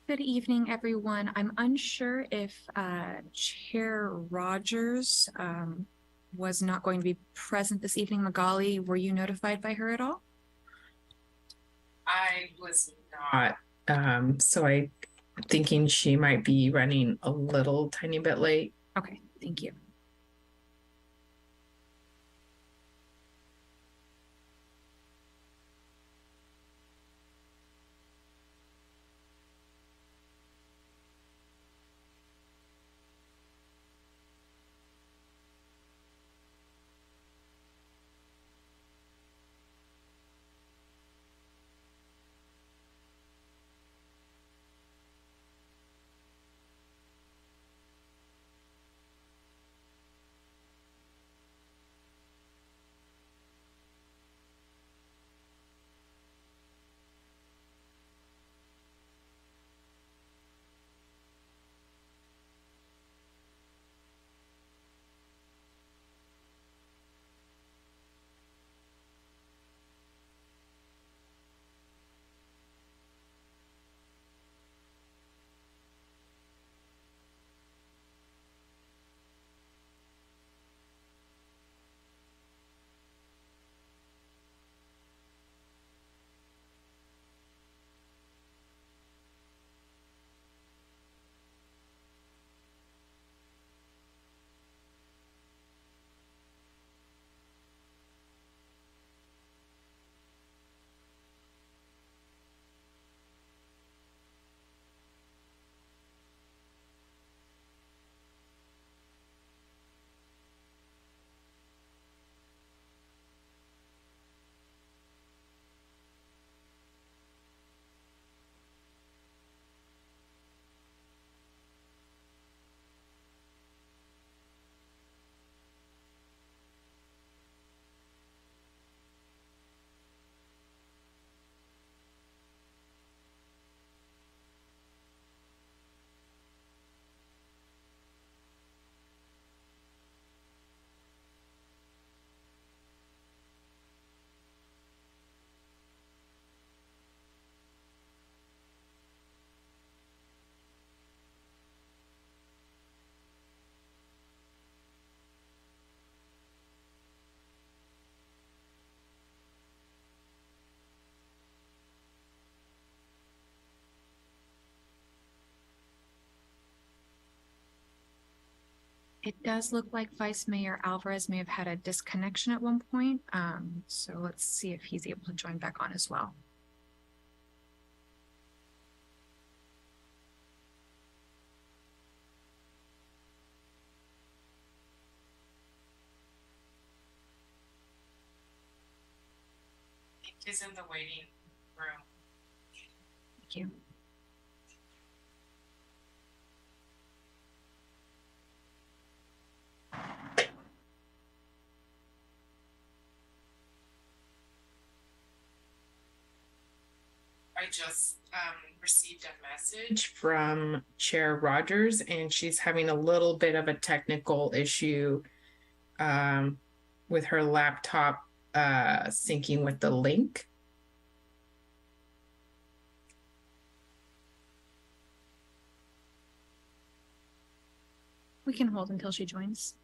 Good evening, everyone. I'm unsure if Chair Rogers was not going to be present this evening. Magali, were you notified by her at all? I was not. So I thinking she might be running a little tiny bit late. Okay, thank you. It does look like Vice Mayor Alvarez may have had a disconnection at one point. So let's see if he's able to join back on as well. He's in the waiting room. Thank you. I just received a message from Chair Rogers, and she's having a little bit of a technical issue with her laptop syncing with the link. We can hold until she joins.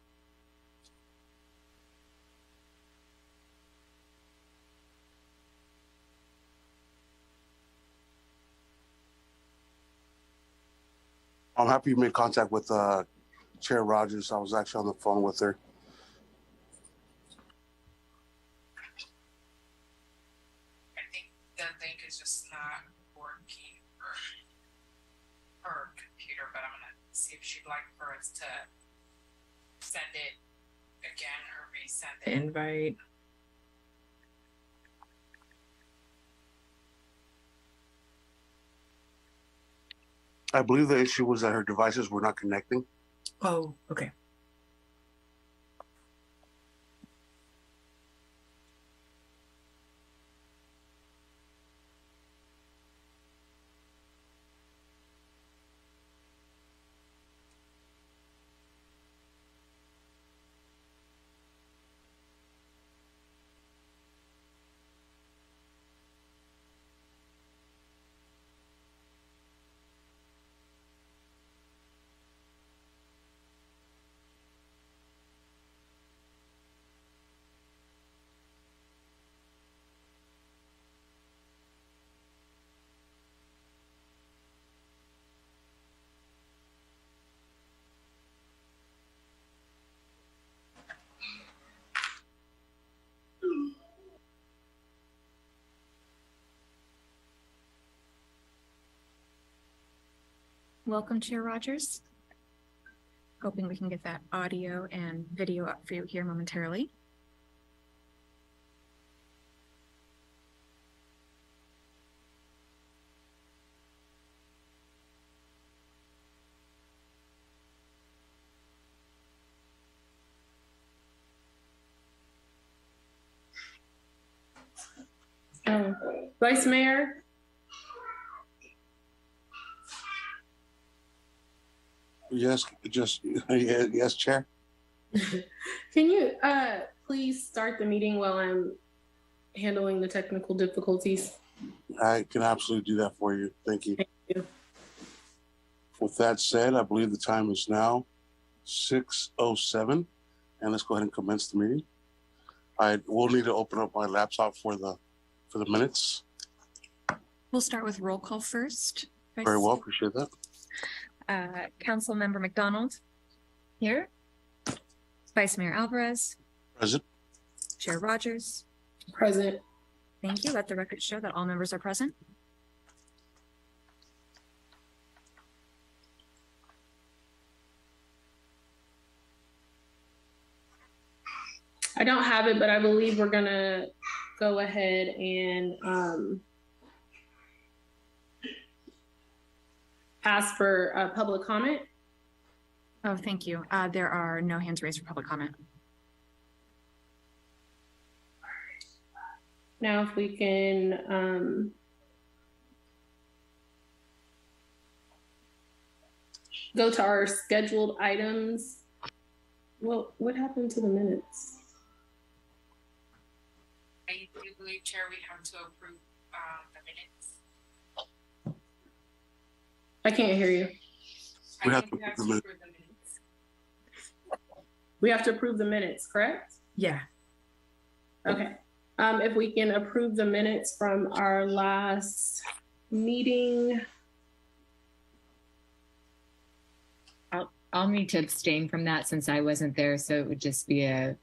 I'm happy you made contact with Chair Rogers. I was actually on the phone with her. I think the link is just not working for her computer, but I'm gonna see if she'd like for us to send it again or resend the invite. I believe the issue was that her devices were not connecting. Oh, okay. Welcome, Chair Rogers. Hoping we can get that audio and video up for you here momentarily. Vice Mayor? Yes, yes, Chair. Can you please start the meeting while I'm handling the technical difficulties? I can absolutely do that for you. Thank you. Thank you. With that said, I believe the time is now 6:07, and let's go ahead and commence the meeting. I will need to open up my laptop for the minutes. We'll start with roll call first. Very well, appreciate that. Council Member McDonald. Here. Vice Mayor Alvarez. Present. Chair Rogers. Present. Thank you. Let the record show that all members are present. I don't have it, but I believe we're gonna go ahead and ask for public comment. Oh, thank you. There are no hands raised for public comment. Now, if we can go to our scheduled items. Well, what happened to the minutes? I do believe, Chair, we have to approve the minutes. I can't hear you. We I have think to we have to approve approve the minutes. We have to approve the minutes, correct? Yeah. Okay. If we can approve the minutes from our last meeting. I'll need to abstain from that since I wasn't there, so it would just be a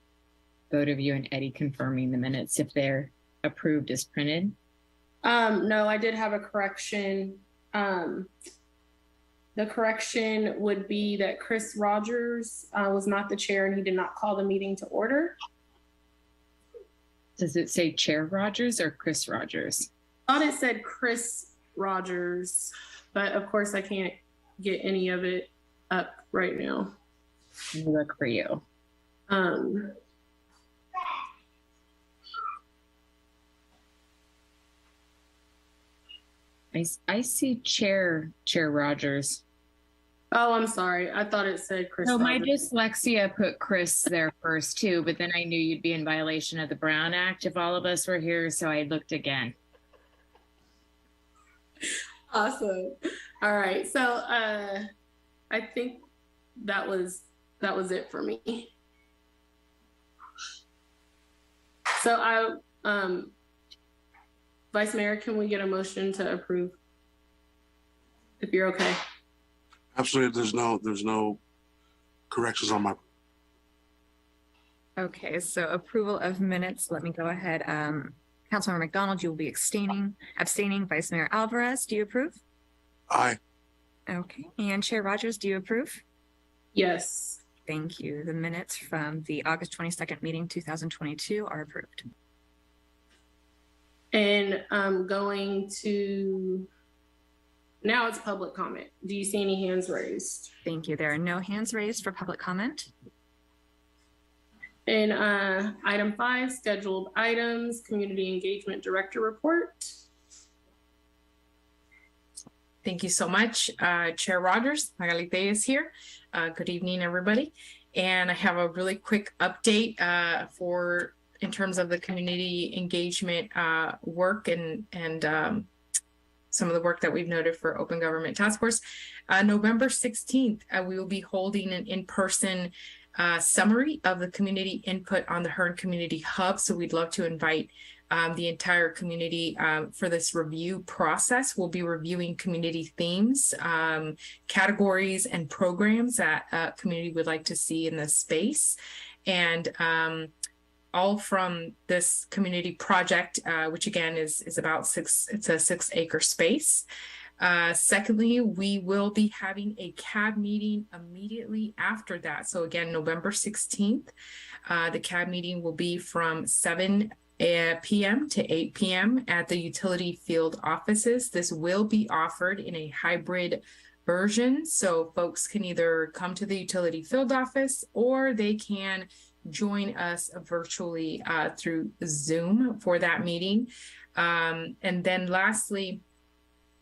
vote of you and Eddie confirming the minutes if they're approved as printed. No, I did have a correction. The correction would be that Chris Rogers was not the chair and he did not call the meeting to order. Does it say Chair Rogers or Chris Rogers? I thought it said Chris Rogers, but of course I can't get any of it up right now. Let me look for you. I see Chair Rogers. Oh, I'm sorry. I thought it said Chris. No, my Rogers. dyslexia put Chris there first too, but then I knew you'd be in violation of the Brown Act if all of us were here, so I looked again. Awesome. All right. So I think that was it for me. So Vice Mayor, can we get a motion to approve? If you're okay. Absolutely, there's no corrections on my. Okay, so approval of minutes. Let me go ahead. Councilmember McDonald, you will be abstaining. Vice Mayor Alvarez, do you approve? Aye. Okay, and Chair Rogers, do you approve? Yes. Thank you. The minutes from the August 22nd meeting, 2022 are approved. And I'm going to, now it's public comment. Do you see any hands raised? Thank you. There are no hands raised for public comment. And item 5, scheduled items, community engagement director report. Thank you so much. Chair Rogers, Magalite is here. Good evening, everybody. And I have a really quick update in terms of the community engagement work and some of the work that we've noted for Open Government Task Force. November 16th, we will be holding an in-person summary of the community input on the Hearn Community Hub. So we'd love to invite the entire community for this review process. We'll be reviewing community themes, categories, and programs that community would like to see in this space. And all from this community project, which again is about it's a 6-acre space. Secondly, we will be having a CAB meeting immediately after that. So again, November 16th, the CAB meeting will be from 7 p.m. to 8 p.m. at the utility field offices. This will be offered in a hybrid version. So folks can either come to the utility field office or they can join us virtually through Zoom for that meeting. And then lastly,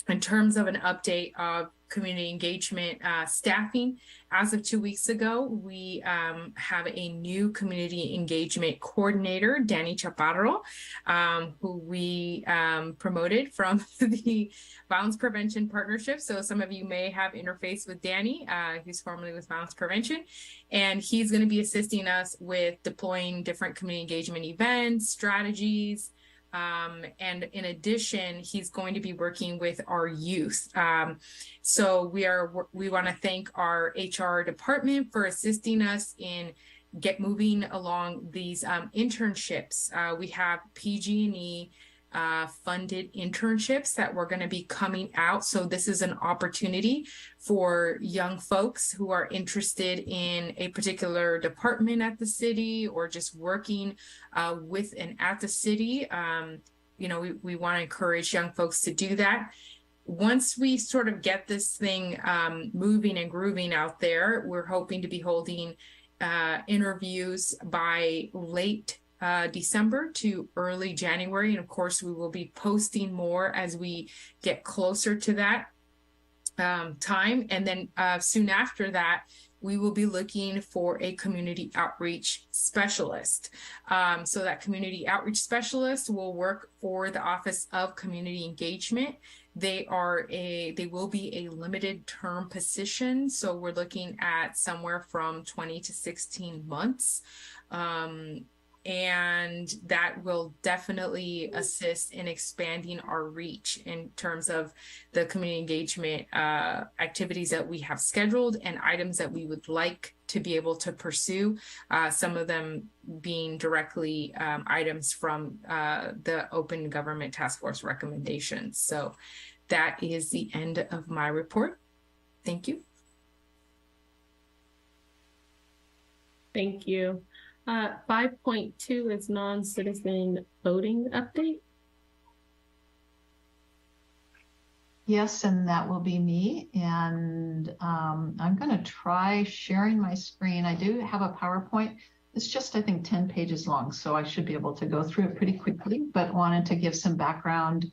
in terms of an update of community engagement staffing, as of 2 weeks ago, we have a new community engagement coordinator, Danny Chaparro, who we promoted from the Violence Prevention Partnership. So some of you may have interfaced with Danny, who's formerly with Violence Prevention, and he's going to be assisting us with deploying different community engagement events, strategies, and in addition, he's going to be working with our youth. So we want to thank our HR department for assisting us in moving along these internships. We have PG&E funded internships that we're going to be coming out. So this is an opportunity for young folks who are interested in a particular department at the city or just working with and at the city. We want to encourage young folks to do that. Once we sort of get this thing moving and grooving out there, we're hoping to be holding interviews by late December to early January. And of course, we will be posting more as we get closer to that time. And then soon after that, we will be looking for a community outreach specialist. So that community outreach specialist will work for the Office of Community Engagement. They will be a limited term position. So we're looking at somewhere from 20 to 16 months. And that will definitely assist in expanding our reach in terms of the community engagement activities that we have scheduled and items that we would like to be able to pursue, some of them being directly items from the Open Government Task Force recommendations. So that is the end of my report. Thank you. Thank you. 5.2 is non-citizen voting update. Yes, and that will be me. And I'm going to try sharing my screen. I do have a PowerPoint. It's just, I think, 10 pages long, so I should be able to go through it pretty quickly, but wanted to give some background.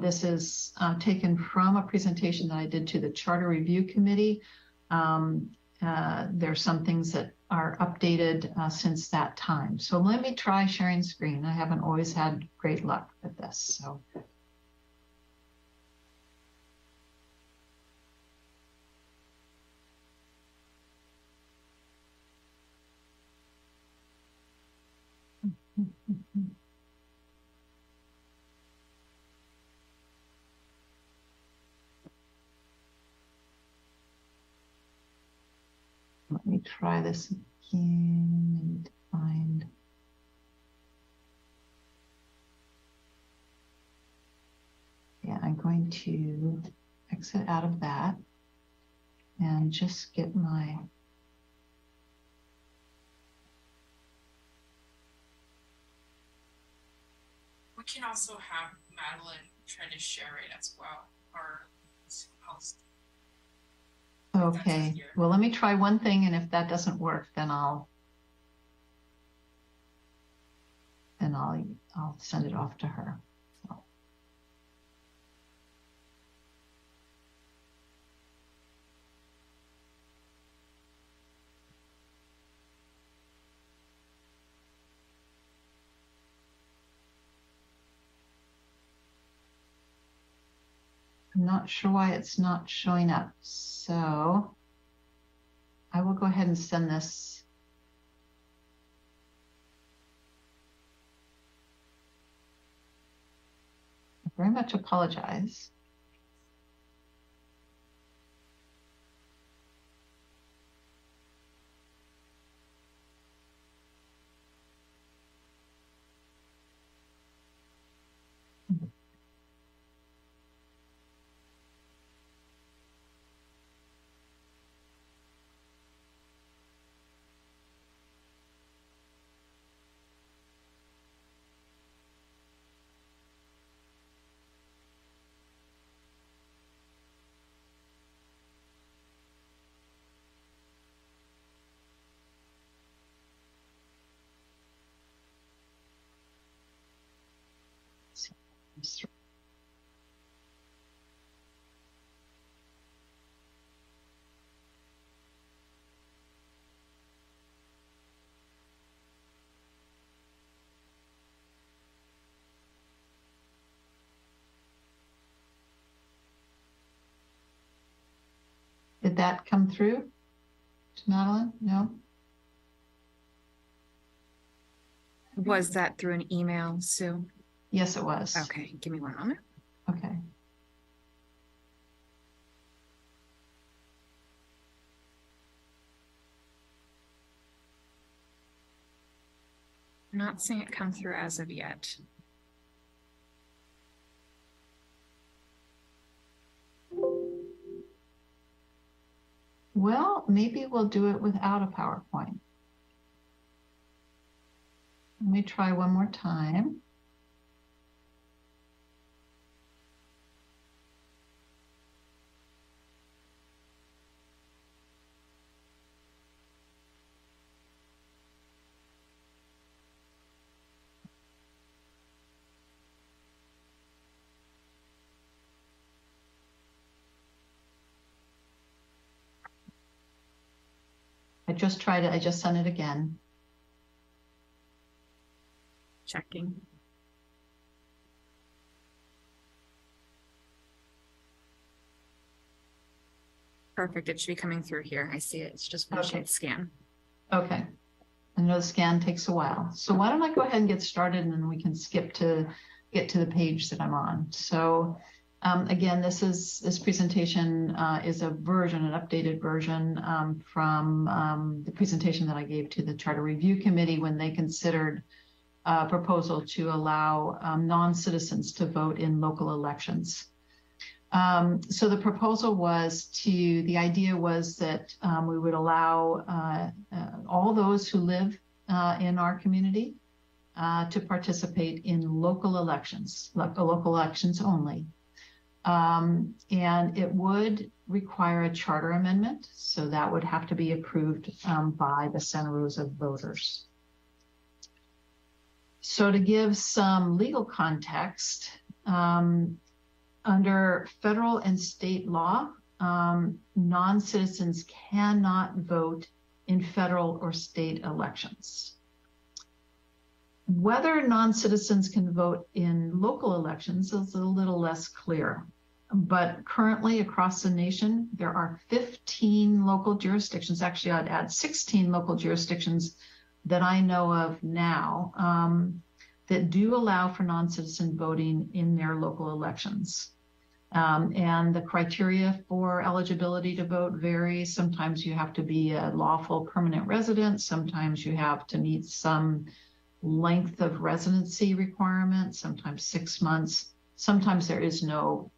This is taken from a presentation that I did to the Charter Review Committee. There's some things that are updated since that time. So let me try sharing screen. I haven't always had great luck with this. So. Let me try this again and find. Yeah, I'm going to exit out of that and just get my. We can also have Madeline try to share it as well, or host. Okay, well, let me try one thing, and if that doesn't work, then I'll send it off to her. So. I'm not sure why it's not showing up. So I will go ahead and send this. I very much apologize. Did that come through, Madeline? No? Was that through an email, Sue? Yes, it was. Okay, give me one moment. Okay. I'm not seeing it come through as of yet. Well, maybe we'll do it without a PowerPoint. Let me try one more time. I just tried it. I just sent it again. Checking. Perfect. It should be coming through here. I see it. It's just finishing its scan. Okay. I know the scan takes a while. So why don't I go ahead and get started, and then we can skip to get to the page that I'm on. So again, this presentation is a version, an updated version from the presentation that I gave to the Charter Review Committee when they considered a proposal to allow non-citizens to vote in local elections. So the proposal was the idea was that we would allow all those who live in our community to participate in local elections only. And it would require a charter amendment, so that would have to be approved by the Santa Rosa voters. So to give some legal context, under federal and state law, non-citizens cannot vote in federal or state elections. Whether non-citizens can vote in local elections is a little less clear. But currently across the nation, there are 15 local jurisdictions. Actually, I'd add 16 local jurisdictions that I know of now that do allow for non-citizen voting in their local elections. And the criteria for eligibility to vote varies. Sometimes you have to be a lawful permanent resident. Sometimes you have to meet some length of residency requirement, sometimes 6 months. Sometimes there is no,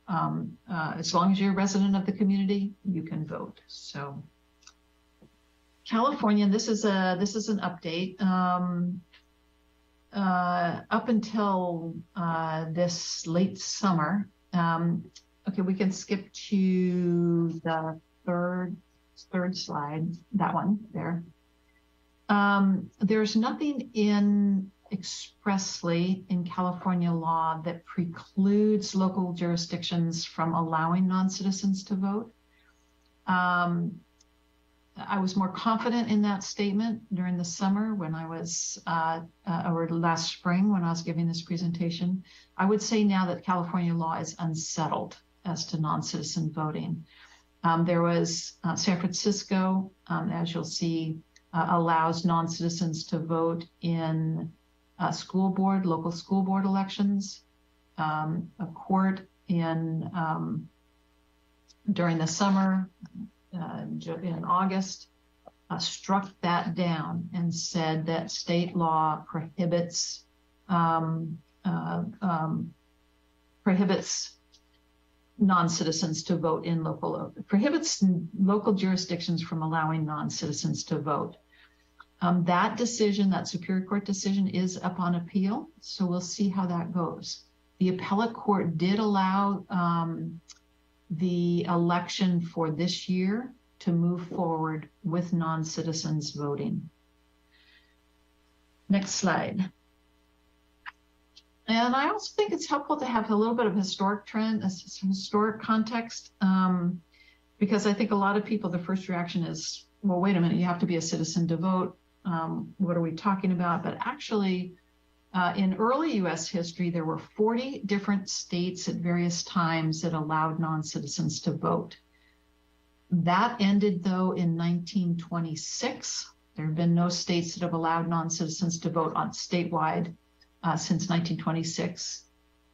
as long as you're a resident of the community, you can vote. So California, this is an update. Up until this late summer, okay, we can skip to the third slide, that one there. There's nothing expressly in California law that precludes local jurisdictions from allowing non-citizens to vote. I was more confident in that statement during the summer when I was, or last spring when I was giving this presentation. I would say now that California law is unsettled as to non-citizen voting. There was San Francisco, as you'll see, allows non-citizens to vote in local school board elections. A court during the summer, in August, struck that down and said that state law prohibits non-citizens to vote in prohibits local jurisdictions from allowing non-citizens to vote. That decision, that Superior Court decision, is up on appeal, so we'll see how that goes. The appellate court did allow the election for this year to move forward with non-citizens voting. Next slide. And I also think it's helpful to have a little bit of historic trend, historic context, because I think a lot of people, the first reaction is, well, wait a minute, you have to be a citizen to vote. What are we talking about? But actually, in early US history, there were 40 different states at various times that allowed non-citizens to vote. That ended, though, in 1926. There have been no states that have allowed non-citizens to vote on statewide since 1926.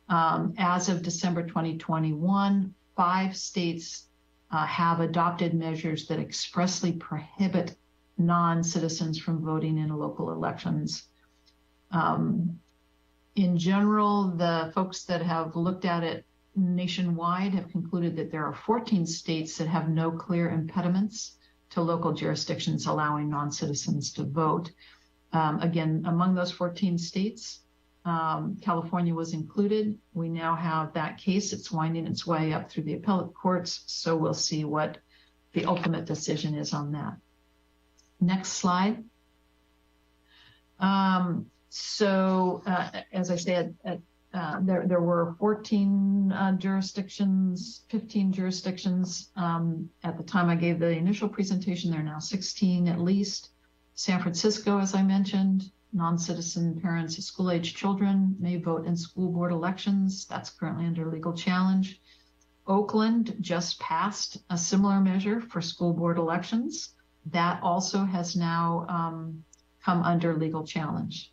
As of December 2021, 5 states have adopted measures that expressly prohibit non-citizens from voting in local elections. In general, the folks that have looked at it nationwide have concluded that there are 14 states that have no clear impediments to local jurisdictions allowing non-citizens to vote. Again, among those 14 states, California was included. We now have that case. It's winding its way up through the appellate courts, so we'll see what the ultimate decision is on that. Next slide. As I said, there were 14 jurisdictions, 15 jurisdictions. At the time I gave the initial presentation, there are now 16 at least. San Francisco, as I mentioned, non-citizen parents of school-age children may vote in school board elections. That's currently under legal challenge. Oakland just passed a similar measure for school board elections. That also has now come under legal challenge.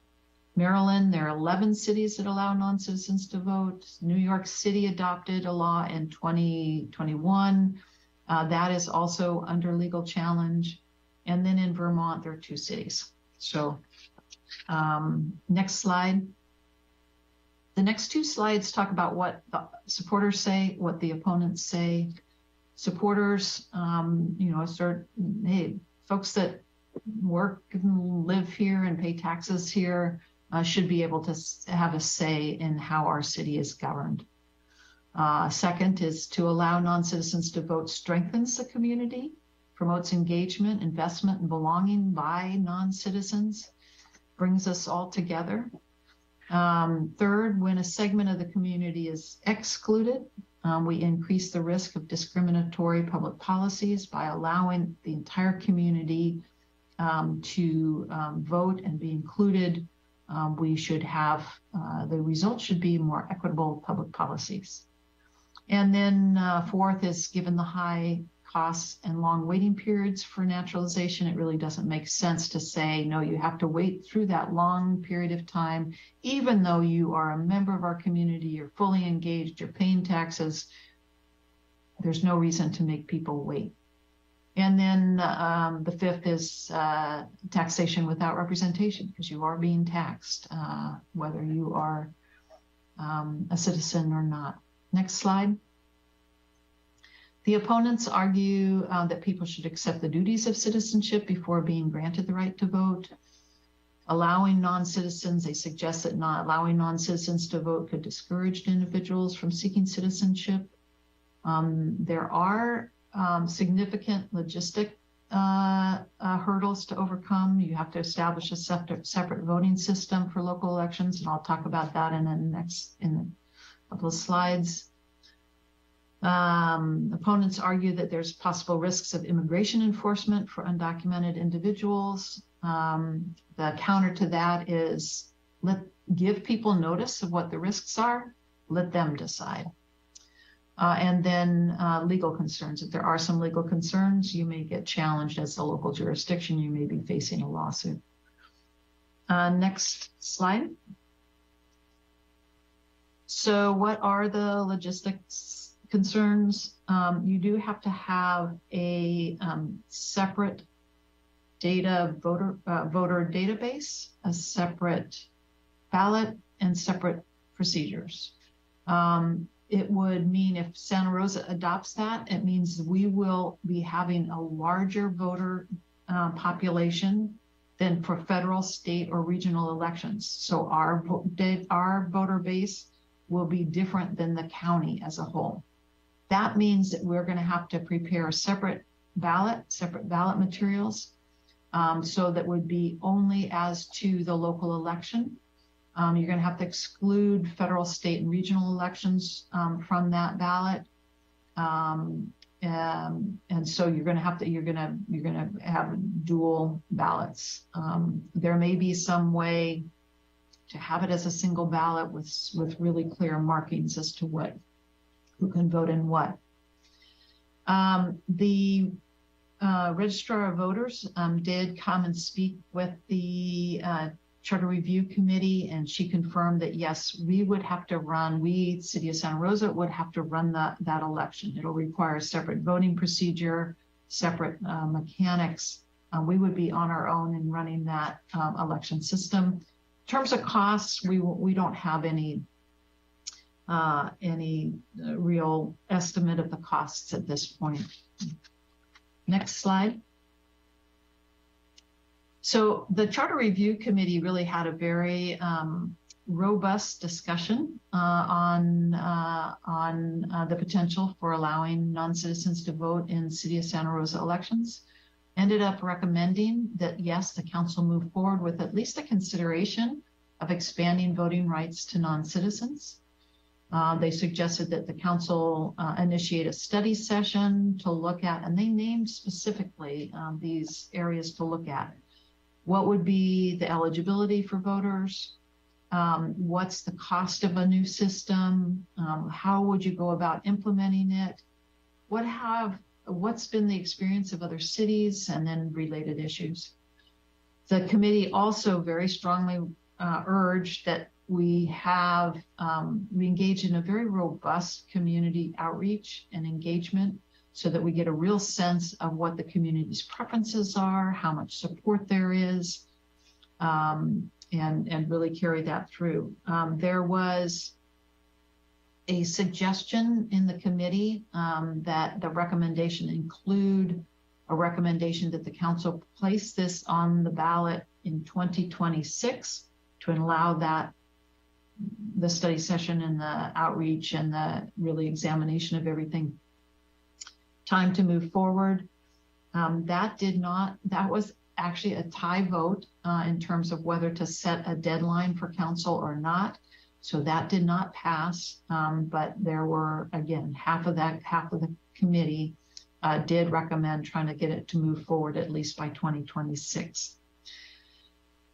Maryland, there are 11 cities that allow non-citizens to vote. New York City adopted a law in 2021. That is also under legal challenge. And then in Vermont, there are 2 cities. So next slide. The next 2 slides talk about what the supporters say, what the opponents say. Supporters, hey, folks that work and live here and pay taxes here should be able to have a say in how our city is governed. Second is to allow non-citizens to vote strengthens the community, promotes engagement, investment, and belonging by non-citizens, brings us all together. Third, when a segment of the community is excluded, we increase the risk of discriminatory public policies by allowing the entire community to vote and be included. We should have, the result should be more equitable public policies. And then fourth is, given the high costs and long waiting periods for naturalization, it really doesn't make sense to say, no, you have to wait through that long period of time, even though you are a member of our community, you're fully engaged, you're paying taxes. There's no reason to make people wait. And then the fifth is taxation without representation, because you are being taxed, whether you are a citizen or not. Next slide. The opponents argue that people should accept the duties of citizenship before being granted the right to vote. Allowing non-citizens, they suggest that not allowing non-citizens to vote could discourage individuals from seeking citizenship. There are significant logistic hurdles to overcome. You have to establish a separate voting system for local elections, and I'll talk about that in a couple of slides. Opponents argue that there's possible risks of immigration enforcement for undocumented individuals. The counter to that is give people notice of what the risks are, let them decide. And then legal concerns. If there are some legal concerns, you may get challenged as a local jurisdiction. You may be facing a lawsuit. Next slide. So what are the logistics concerns? You do have to have a separate voter database, a separate ballot, and separate procedures. It would mean if Santa Rosa adopts that, it means we will be having a larger voter population than for federal, state, or regional elections. So our voter base will be different than the county as a whole. That means that we're going to have to prepare a separate ballot materials. So that would be only as to the local election. You're going to have to exclude federal, state, and regional elections from that ballot. And so you're going to have dual ballots. There may be some way to have it as a single ballot with really clear markings as to who can vote in what. The Registrar of Voters did come and speak with the Charter Review Committee, and she confirmed that yes, we, City of Santa Rosa, would have to run that election. It'll require a separate voting procedure, separate mechanics. We would be on our own in running that election system. In terms of costs, we don't have any real estimate of the costs at this point. Next slide. So the Charter Review Committee really had a very robust discussion on the potential for allowing non-citizens to vote in City of Santa Rosa elections. Ended up recommending that yes, the council move forward with at least a consideration of expanding voting rights to non-citizens. They suggested that the council initiate a study session to look at, and they named specifically these areas to look at. What would be the eligibility for voters? What's the cost of a new system? How would you go about implementing it? What's been the experience of other cities, and then related issues? The committee also very strongly urged that we engage in a very robust community outreach and engagement so that we get a real sense of what the community's preferences are, how much support there is, and really carry that through. There was a suggestion in the committee that the recommendation include a recommendation that the council place this on the ballot in 2026 to allow the study session and the outreach and the really examination of everything time to move forward. That was actually a tie vote in terms of whether to set a deadline for council or not. So that did not pass, but there were, again, half of the committee did recommend trying to get it to move forward at least by 2026.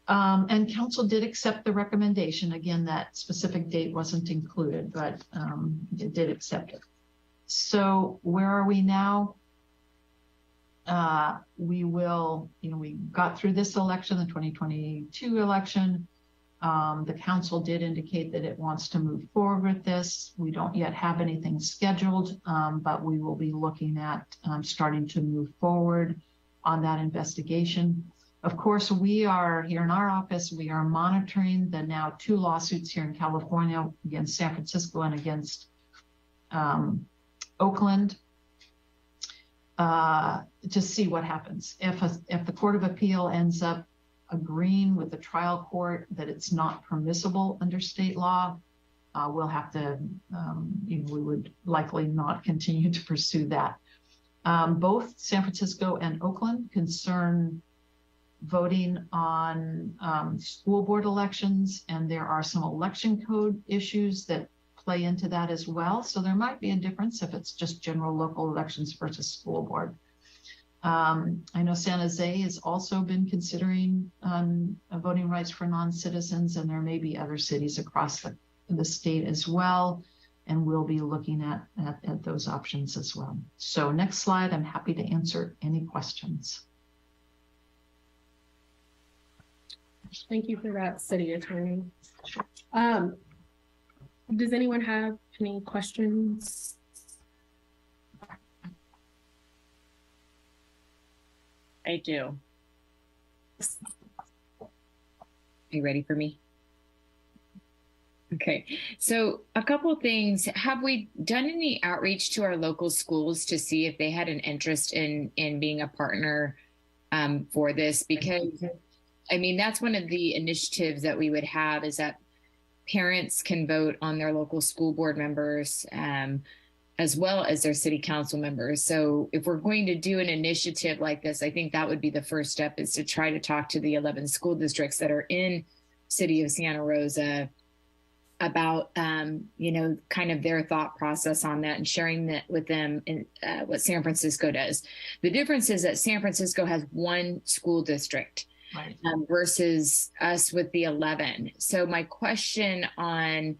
And council did accept the recommendation. Again, that specific date wasn't included, but it did accept it. So where are we now? We got through this election, the 2022 election. The council did indicate that it wants to move forward with this. We don't yet have anything scheduled, but we will be looking at starting to move forward on that investigation. Of course, we are here in our office, we are monitoring the now 2 lawsuits here in California against San Francisco and against Oakland to see what happens. If the Court of Appeal ends up agreeing with the trial court that it's not permissible under state law, we'll have to, we would likely not continue to pursue that. Both San Francisco and Oakland concern voting on school board elections, and there are some election code issues that play into that as well. So there might be a difference if it's just general local elections versus school board. I know San Jose has also been considering voting rights for non-citizens, and there may be other cities across the state as well. And we'll be looking at those options as well. So next slide, I'm happy to answer any questions. Thank you for that, City Attorney. Does anyone have any questions? I do. Are you ready for me? Okay, so a couple of things. Have we done any outreach to our local schools to see if they had an interest in being a partner for this? Because, I mean, that's one of the initiatives that we would have, is that parents can vote on their local school board members as well as their city council members. So if we're going to do an initiative like this, I think that would be the first step, is to try to talk to the 11 school districts that are in city of Santa Rosa about, kind of their thought process on that and sharing that with them in what San Francisco does. The difference is that San Francisco has one school district. Right. Versus us with the 11. So my question on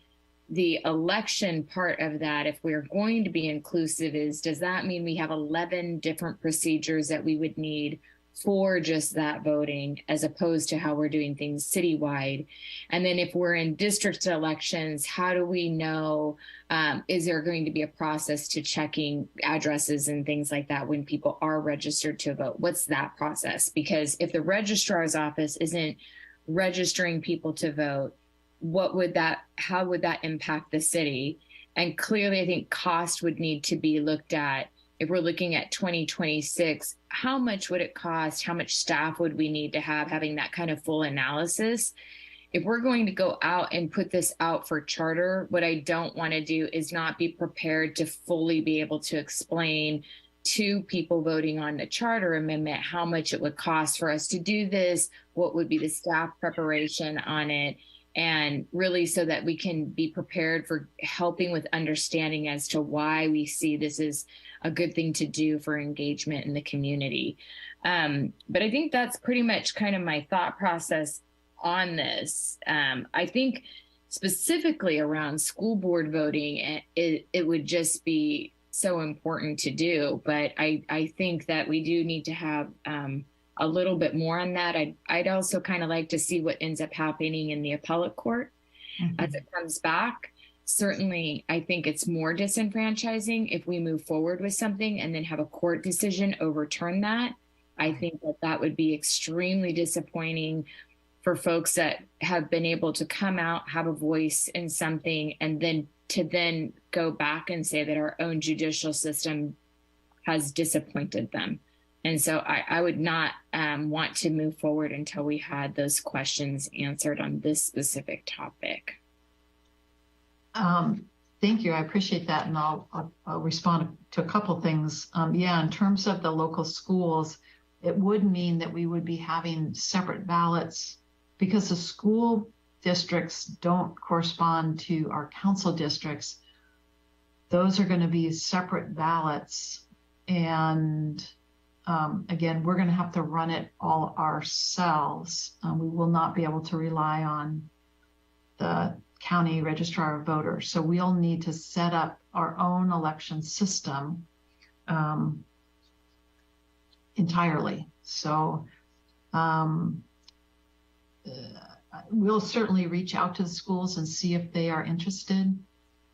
the election part of that, if we're going to be inclusive, is does that mean we have 11 different procedures that we would need for just that voting, as opposed to how we're doing things citywide? And then if we're in district elections, how do we know, is there going to be a process to checking addresses and things like that when people are registered to vote? What's that process? Because if the registrar's office isn't registering people to vote, how would that impact the city? And clearly, I think cost would need to be looked at. If we're looking at 2026, how much would it cost? How much staff would we need to have having that kind of full analysis? If we're going to go out and put this out for charter, what I don't want to do is not be prepared to fully be able to explain to people voting on the charter amendment how much it would cost for us to do this, what would be the staff preparation on it, and really so that we can be prepared for helping with understanding as to why we see this as a good thing to do for engagement in the community. But I think that's pretty much kind of my thought process on this. I think specifically around school board voting, it would just be so important to do. But I think that we do need to have a little bit more on that. I'd also kind of like to see what ends up happening in the appellate court as it comes back. Certainly, I think it's more disenfranchising if we move forward with something and then have a court decision overturn that. I think that would be extremely disappointing for folks that have been able to come out, have a voice in something, and then go back and say that our own judicial system has disappointed them. And so I would not want to move forward until we had those questions answered on this specific topic. Thank you. I appreciate that. And I'll respond to a couple things. In terms of the local schools, it would mean that we would be having separate ballots because the school districts don't correspond to our council districts. Those are going to be separate ballots. And again, we're going to have to run it all ourselves. We will not be able to rely on the county registrar of voters. So we'll need to set up our own election system entirely. So we'll certainly reach out to the schools and see if they are interested.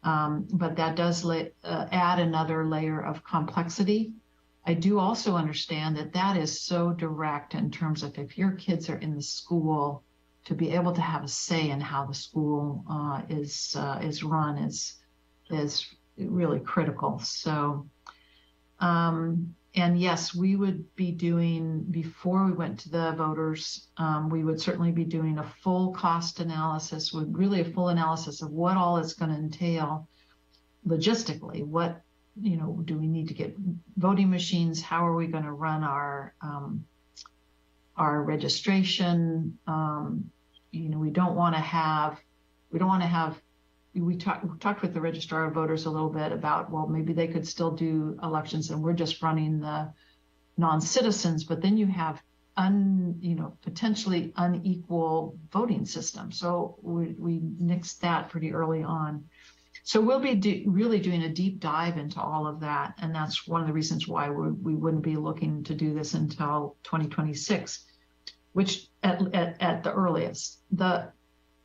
But that does add another layer of complexity. I do also understand that is so direct in terms of if your kids are in the school, to be able to have a say in how the school is run is really critical. So, and yes, we would be doing, before we went to the voters, we would certainly be doing a full cost analysis, with really a full analysis of what all it's going to entail logistically. What, do we need to get voting machines? How are we going to run our registration? We talked with the registrar of voters a little bit about, well, maybe they could still do elections and we're just running the non-citizens, but then you have potentially unequal voting system. So we nixed that pretty early on. So we'll be really doing a deep dive into all of that. And that's one of the reasons why we wouldn't be looking to do this until 2026, which at the earliest. The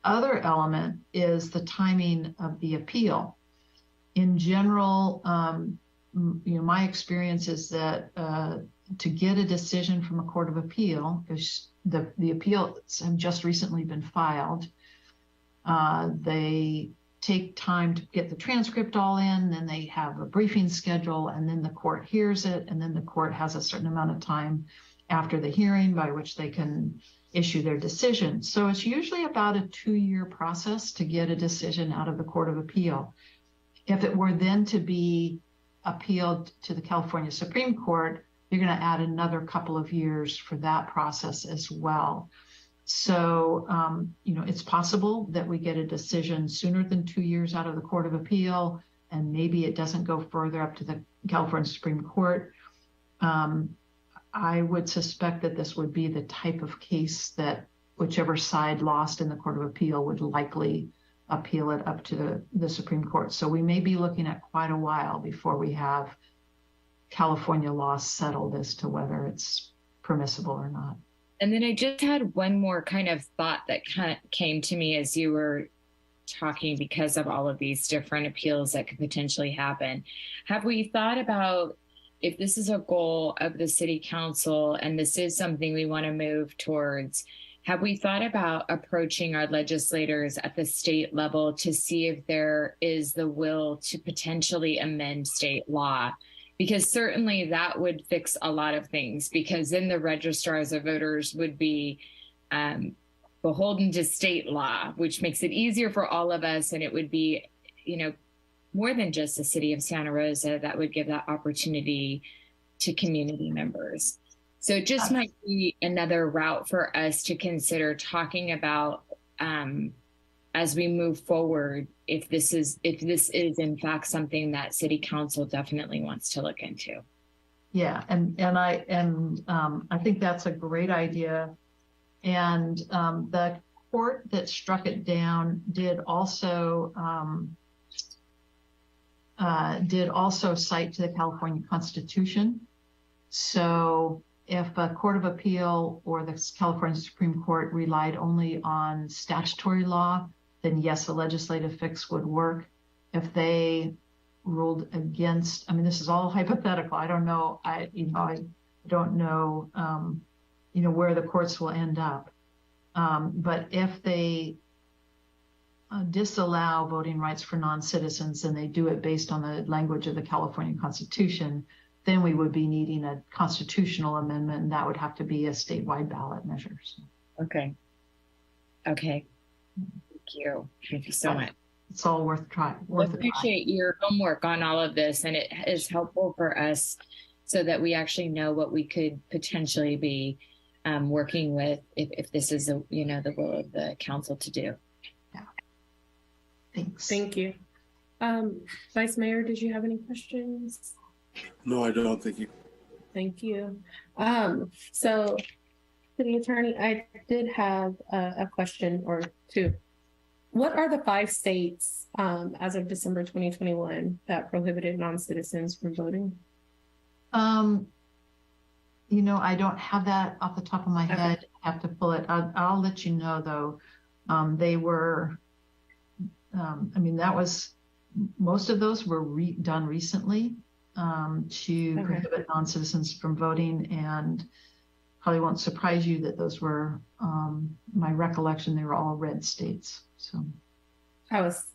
other element is the timing of the appeal. In general, my experience is that to get a decision from a court of appeal, because the appeals have just recently been filed, they take time to get the transcript all in, then they have a briefing schedule, and then the court hears it, and then the court has a certain amount of time after the hearing by which they can issue their decision. So it's usually about a 2-year process to get a decision out of the Court of Appeal. If it were then to be appealed to the California Supreme Court, you're going to add another couple of years for that process as well. So, it's possible that we get a decision sooner than 2 years out of the Court of Appeal, and maybe it doesn't go further up to the California Supreme Court. I would suspect that this would be the type of case that whichever side lost in the Court of Appeal would likely appeal it up to the Supreme Court. So we may be looking at quite a while before we have California law settled as to whether it's permissible or not. And then I just had one more kind of thought that kind of came to me as you were talking, because of all of these different appeals that could potentially happen. Have we thought about, if this is a goal of the city council and this is something we want to move towards, have we thought about approaching our legislators at the state level to see if there is the will to potentially amend state law? Because certainly that would fix a lot of things, because then the registrars of voters would be beholden to state law, which makes it easier for all of us. And it would be, more than just the city of Santa Rosa that would give that opportunity to community members. So it just might be another route for us to consider talking about as we move forward, if this is in fact something that city council definitely wants to look into. Yeah, and I think that's a great idea. And the court that struck it down did also cite to the California Constitution. So if a court of appeal or the California Supreme Court relied only on statutory law, then yes, a legislative fix would work. If they ruled against, this is all hypothetical. I don't know. I don't know, where the courts will end up. But if they disallow voting rights for non-citizens and they do it based on the language of the California Constitution, then we would be needing a constitutional amendment, and that would have to be a statewide ballot measure. So. Okay. Thank you. Thank you so much. It's all worth trying. I appreciate your homework on all of this, and it is helpful for us so that we actually know what we could potentially be working with if this is the will of the council to do. Yeah. Thanks. Thank you. Vice Mayor, did you have any questions? No, I don't. Thank you. Thank you. So, City Attorney, I did have a question or two. What are the 5 states as of December 2021 that prohibited non-citizens from voting? I don't have that off the top of my head. I have to pull it. I'll let you know, though. They were, that was, most of those were done recently to prohibit non-citizens from voting, and probably won't surprise you that those were, my recollection, they were all red states. So I was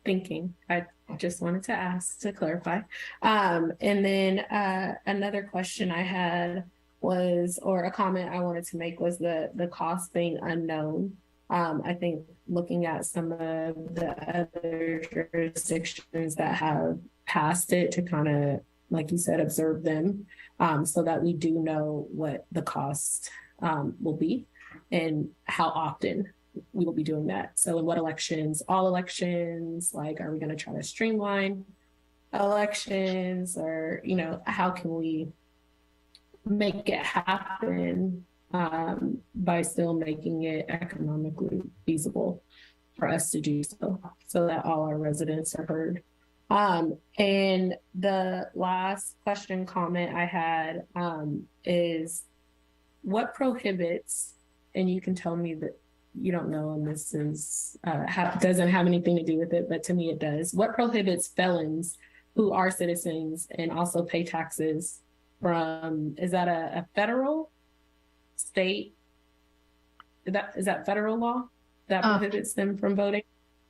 thinking, I just wanted to ask to clarify. And then another question I had was, or a comment I wanted to make was the cost being unknown. I think looking at some of the other jurisdictions that have passed it, to kind of, like you said, observe them so that we do know what the cost will be and how often we will be doing that. So in what elections, all elections, like, are we going to try to streamline elections, or, how can we make it happen by still making it economically feasible for us to do so that all our residents are heard. And the last comment I had is, what prohibits, and you can tell me that you don't know, and this is doesn't have anything to do with it, but to me it does. What prohibits felons who are citizens and also pay taxes from, is that a federal, state? Is that federal law that prohibits them from voting?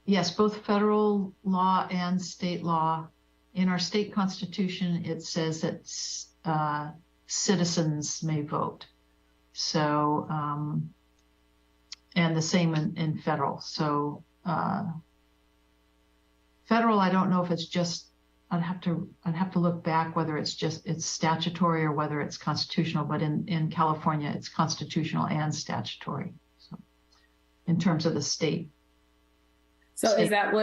Yes, both federal law and state law. In our state constitution, it says that citizens may vote. So, and the same in federal. So federal, I don't know if it's just, I'd have to look back whether it's statutory or whether it's constitutional, but in California, it's constitutional and statutory. So. in terms of the state. So is that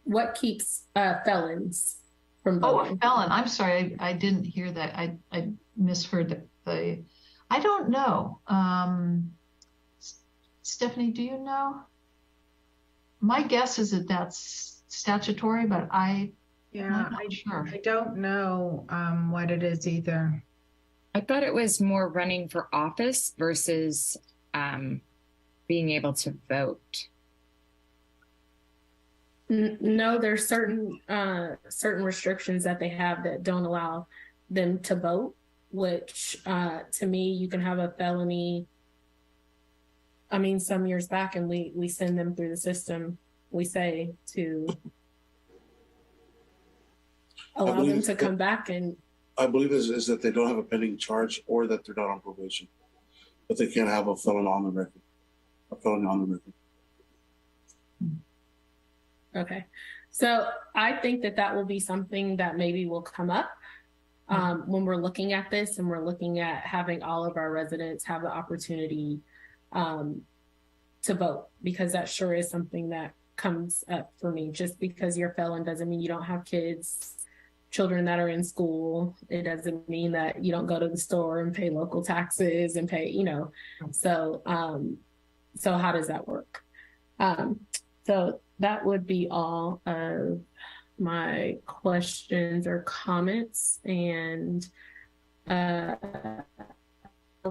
what keeps felons from voting? Oh, a felon. I'm sorry, I didn't hear that. I misheard the I don't know. Stephanie, do you know? My guess is that that's statutory, but I'm not sure. I don't know what it is either. I thought it was more running for office versus being able to vote. No, there's certain restrictions that they have that don't allow them to vote, which to me, you can have a felony. I mean, some years back, and we send them through the system, we say to allow them to come back. And I believe is that they don't have a pending charge or that they're not on probation, but they can't have a felon on the record, a felony on the record. Okay. So I think that will be something that maybe will come up when we're looking at this, and we're looking at having all of our residents have the opportunity to vote, because that sure is something that comes up for me. Just because you're a felon doesn't mean you don't have children that are in school. It doesn't mean that you don't go to the store and pay local taxes and pay, so how does that work? So that would be all of my questions or comments, and I'll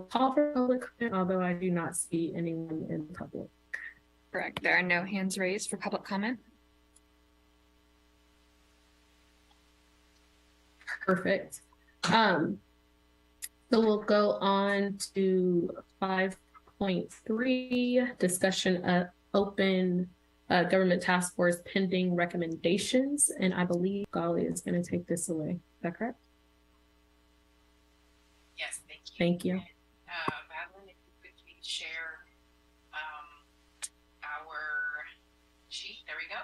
call for public comment, although I do not see anyone in public. Correct. There are no hands raised for public comment. Perfect. So we'll go on to 5.3, discussion of open government task force pending recommendations. And I believe Golly is going to take this away. Is that correct? Yes, thank you. Thank you. Madeline, if you could please share our sheet. There we go.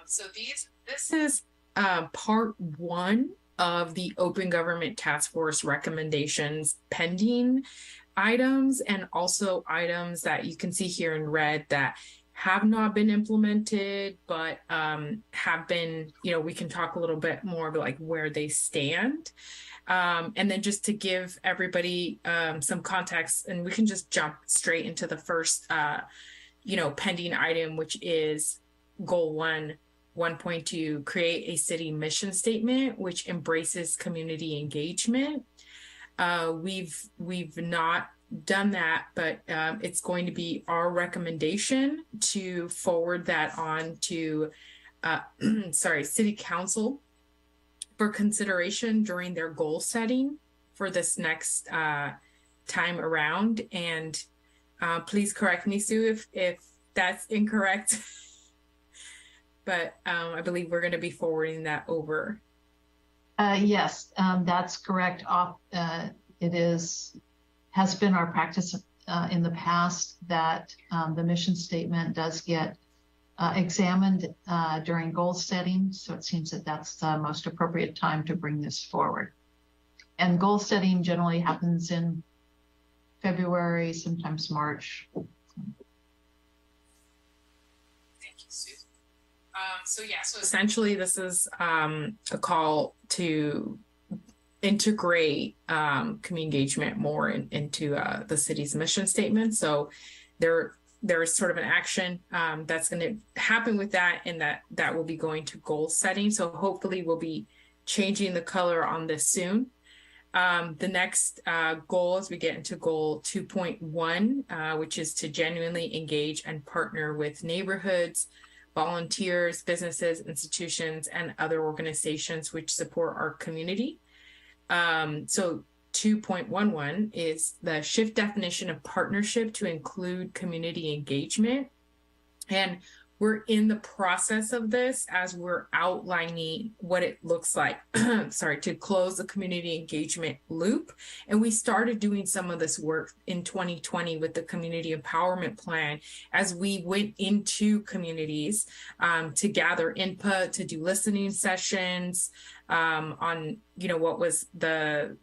So this is part 1 of the Open Government Task Force recommendations pending items, and also items that you can see here in red that have not been implemented, but have been, we can talk a little bit more about like where they stand. And then just to give everybody some context, and we can just jump straight into the first, pending item, which is goal 1.2, create a city mission statement, which embraces community engagement. We've not done that, but it's going to be our recommendation to forward that on to City Council for consideration during their goal setting for this next time around. And please correct me, Sue, if that's incorrect. But I believe we're going to be forwarding that over. Yes, that's correct. Has been our practice in the past that the mission statement does get examined during goal setting. So it seems that that's the most appropriate time to bring this forward. And goal setting generally happens in February, sometimes March. Thank you, Sue. So essentially this is a call to integrate community engagement more into the city's mission statement. So there's sort of an action that's going to happen with that, and that will be going to goal setting. So hopefully we'll be changing the color on this soon. The next goal, as we get into goal 2.1, which is to genuinely engage and partner with neighborhoods, volunteers, businesses, institutions, and other organizations which support our community. So 2.11 is the shift definition of partnership to include community engagement. And we're in the process of this as we're outlining what it looks like, to close the community engagement loop. And we started doing some of this work in 2020 with the community empowerment plan, as we went into communities to gather input, to do listening sessions on, what was the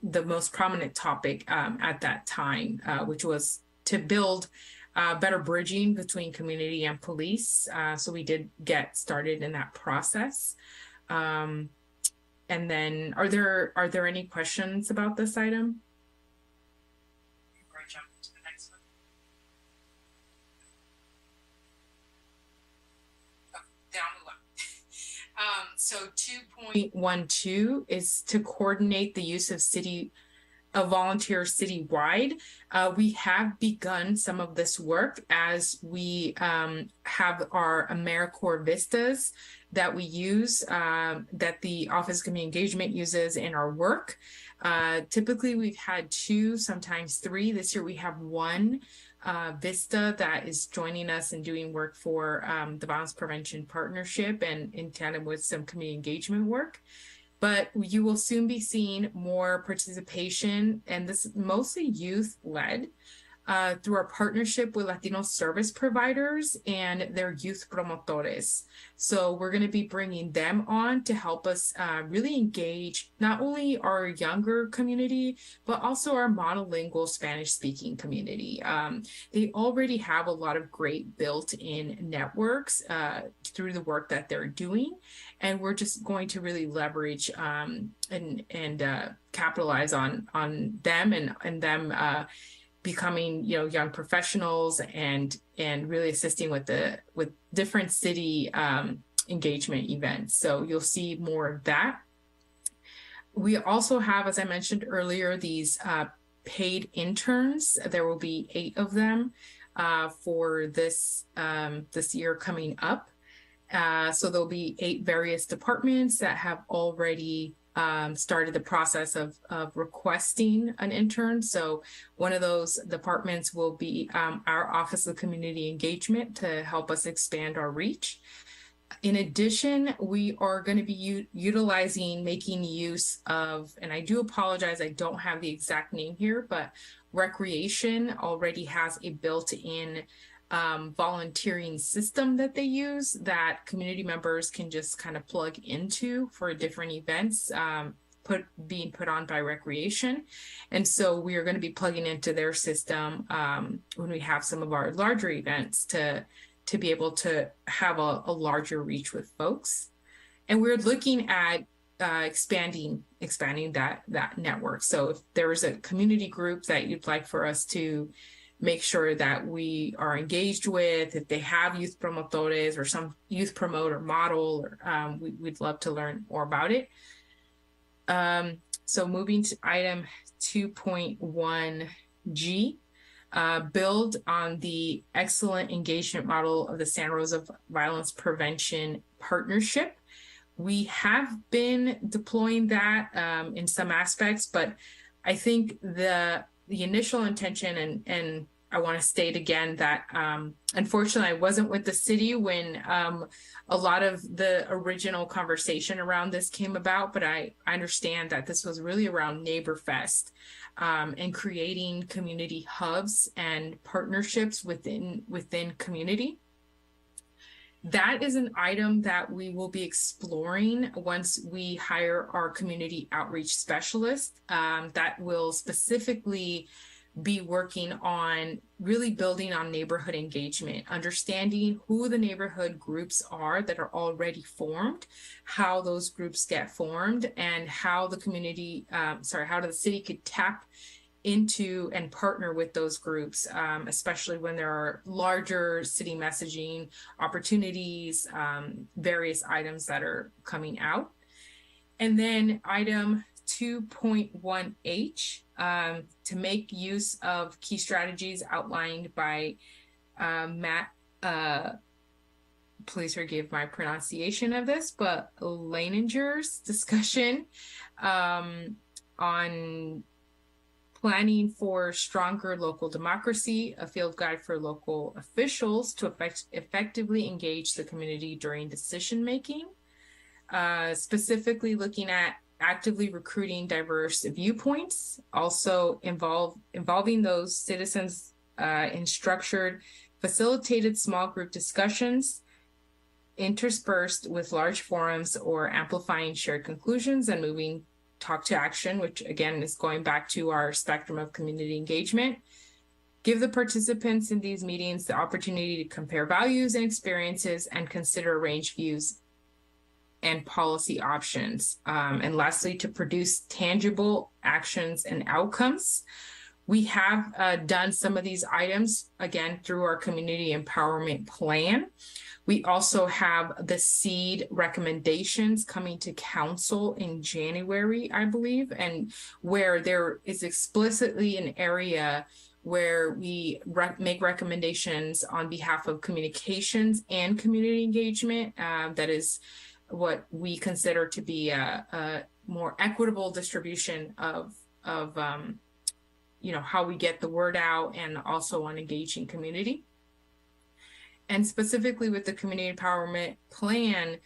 most prominent topic at that time, which was to build better bridging between community and police. So we did get started in that process. And then are there any questions about this item? Before I jump to the next one. Oh, down low. So 2.12 is to coordinate the use of volunteers citywide. We have begun some of this work as we have our AmeriCorps Vistas that we use, that the Office of Community Engagement uses in our work. Typically, we've had 2, sometimes 3. This year, we have 1 Vista that is joining us and doing work for the Violence Prevention Partnership and in tandem with some community engagement work. But you will soon be seeing more participation, and this is mostly youth-led, through our partnership with Latino service providers and their youth promotores. So we're going to be bringing them on to help us really engage not only our younger community, but also our monolingual Spanish-speaking community. They already have a lot of great built-in networks through the work that they're doing, and we're just going to really leverage and capitalize on them and them becoming, young professionals and really assisting with different city engagement events. So you'll see more of that. We also have, as I mentioned earlier, these paid interns. There will be 8 of them for this year coming up. So there'll be 8 various departments that have already started the process of requesting an intern. So one of those departments will be our Office of Community Engagement to help us expand our reach. In addition, we are going to be making use of, and I do apologize, I don't have the exact name here, but Recreation already has a built-in volunteering system that they use that community members can just kind of plug into for different events being put on by Recreation. And so we are going to be plugging into their system when we have some of our larger events to be able to have a larger reach with folks. And we're looking at expanding that network. So if there is a community group that you'd like for us to make sure that we are engaged with, if they have youth promotores or some youth promoter model, or, we'd love to learn more about it. So moving to item 2.1G, build on the excellent engagement model of the Santa Rosa Violence Prevention Partnership. We have been deploying that in some aspects, but I think the initial intention, and I want to state again that unfortunately I wasn't with the city when a lot of the original conversation around this came about, but I understand that this was really around NeighborFest and creating community hubs and partnerships within community. That is an item that we will be exploring once we hire our community outreach specialist that will specifically be working on really building on neighborhood engagement, understanding who the neighborhood groups are that are already formed, how those groups get formed, and how the community, how the city could tap into and partner with those groups, especially when there are larger city messaging opportunities, various items that are coming out. And then item 2.1H, to make use of key strategies outlined by Matt, please forgive my pronunciation of this, but Leininger's discussion on planning for stronger local democracy, a field guide for local officials to effectively engage the community during decision making, specifically looking at actively recruiting diverse viewpoints, also involving those citizens in structured, facilitated small group discussions, interspersed with large forums or amplifying shared conclusions and moving talk to action, which again is going back to our spectrum of community engagement. give the participants in these meetings the opportunity to compare values and experiences and consider a range of views and policy options. And lastly, to produce tangible actions and outcomes. We have done some of these items, again, through our community empowerment plan. We also have the seed recommendations coming to council in January, I believe, and where there is explicitly an area where we make recommendations on behalf of communications and community engagement. That is what we consider to be a more equitable distribution of how we get the word out, and also on engaging community. And specifically with the community empowerment plan,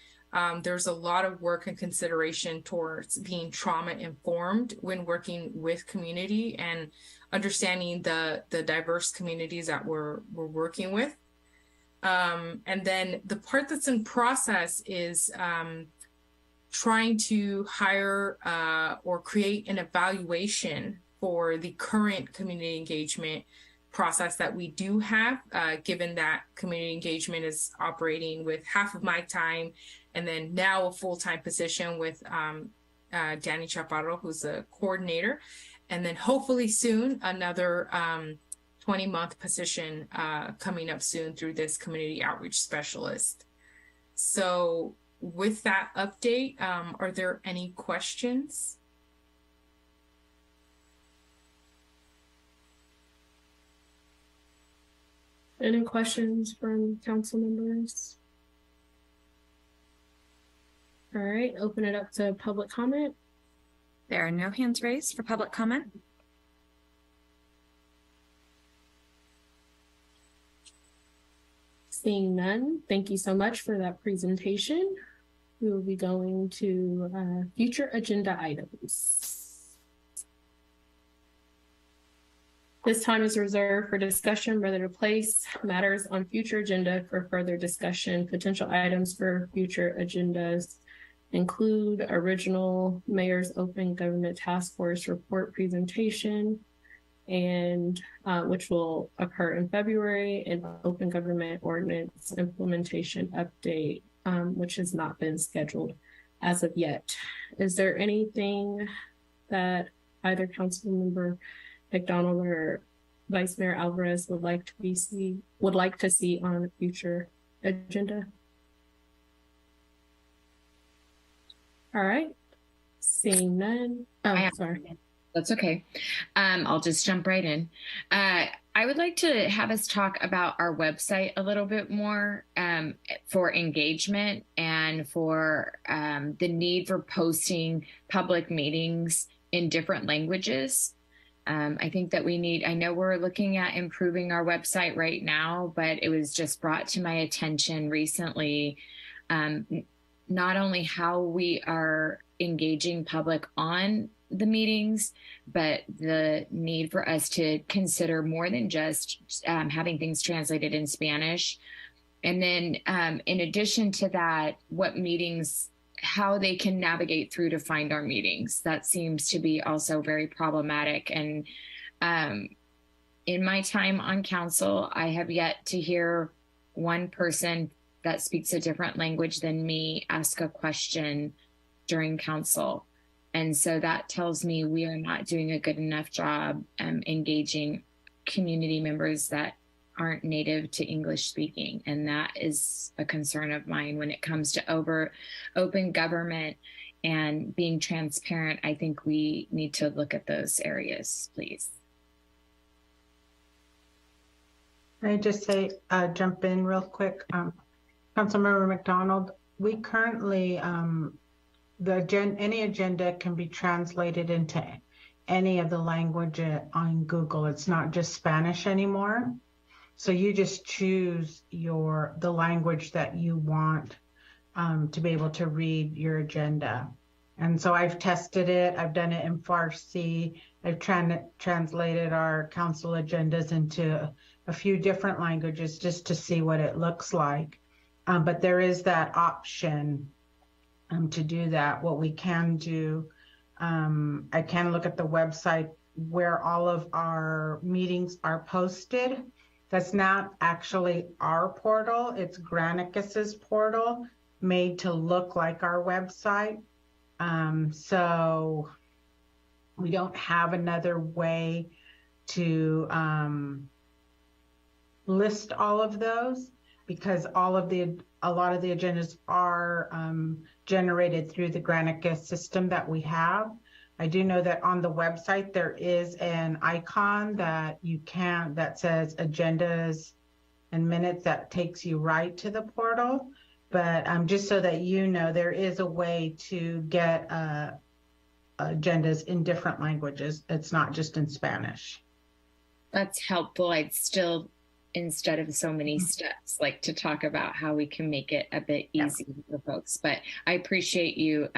there's a lot of work and consideration towards being trauma informed when working with community and understanding the diverse communities that we're working with. And then the part that's in process is trying to hire or create an evaluation for the current community engagement process that we do have, given that community engagement is operating with half of my time, and then now a full-time position with Danny Chaparro, who's a coordinator, and then hopefully soon another 20-month position coming up soon through this community outreach specialist. So with that update, are there any questions? Any questions from council members? All right, open it up to public comment. There are no hands raised for public comment. Seeing none, thank you so much for that presentation. We will be going to future agenda items. This time is reserved for discussion whether to place matters on future agenda for further discussion. Potential items for future agendas include original Mayor's Open Government Task Force report presentation, and which will occur in February, and Open Government Ordinance implementation update, which has not been scheduled as of yet. Is there anything that either council member McDonald or Vice Mayor Alvarez would like to see on a future agenda? All right, seeing none. Oh, sorry. That's okay. I'll just jump right in. I would like to have us talk about our website a little bit more for engagement and for the need for posting public meetings in different languages. I think that I know we're looking at improving our website right now, but it was just brought to my attention recently, not only how we are engaging public on the meetings, but the need for us to consider more than just having things translated in Spanish. And then in addition to that, what meetings, how they can navigate through to find our meetings. That seems to be also very problematic. And in my time on council, I have yet to hear one person that speaks a different language than me ask a question during council. And so that tells me we are not doing a good enough job engaging community members that aren't native to English speaking. And that is a concern of mine when it comes to open government and being transparent. I think we need to look at those areas, please. Can I just say, jump in real quick? Councilmember McDonald, we currently, any agenda can be translated into any of the language on Google. It's not just Spanish anymore. So you just choose the language that you want to be able to read your agenda. And so I've tested it. I've done it in Farsi. I've translated our council agendas into a few different languages just to see what it looks like. But there is that option to do that. What we can do, I can look at the website where all of our meetings are posted. That's not actually our portal. It's Granicus's portal made to look like our website. So we don't have another way to list all of those because a lot of the agendas are generated through the Granicus system that we have. I do know that on the website there is an icon that that says agendas and minutes that takes you right to the portal. But just so that you know, there is a way to get agendas in different languages. It's not just in Spanish. That's helpful. I'd still, instead of so many steps, like to talk about how we can make it a bit easier for folks. But I appreciate you,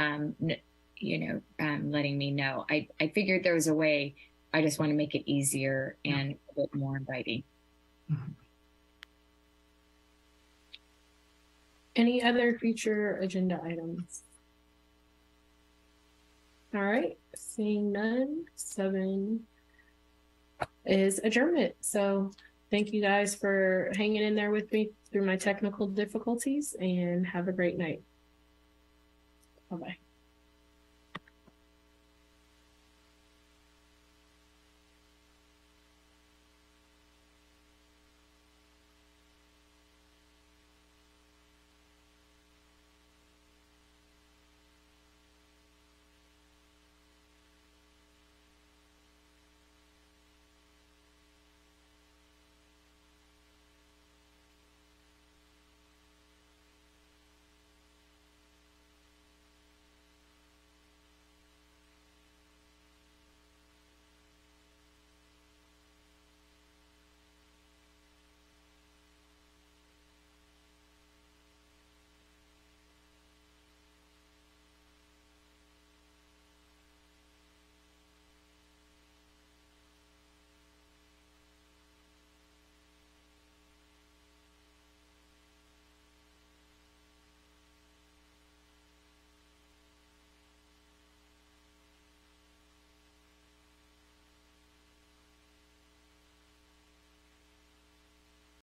letting me know. I figured there was a way. I just want to make it easier and a bit more inviting. Any other future agenda items? All right, seeing none, 7 is adjournment. So thank you guys for hanging in there with me through my technical difficulties, and have a great night. Bye-bye.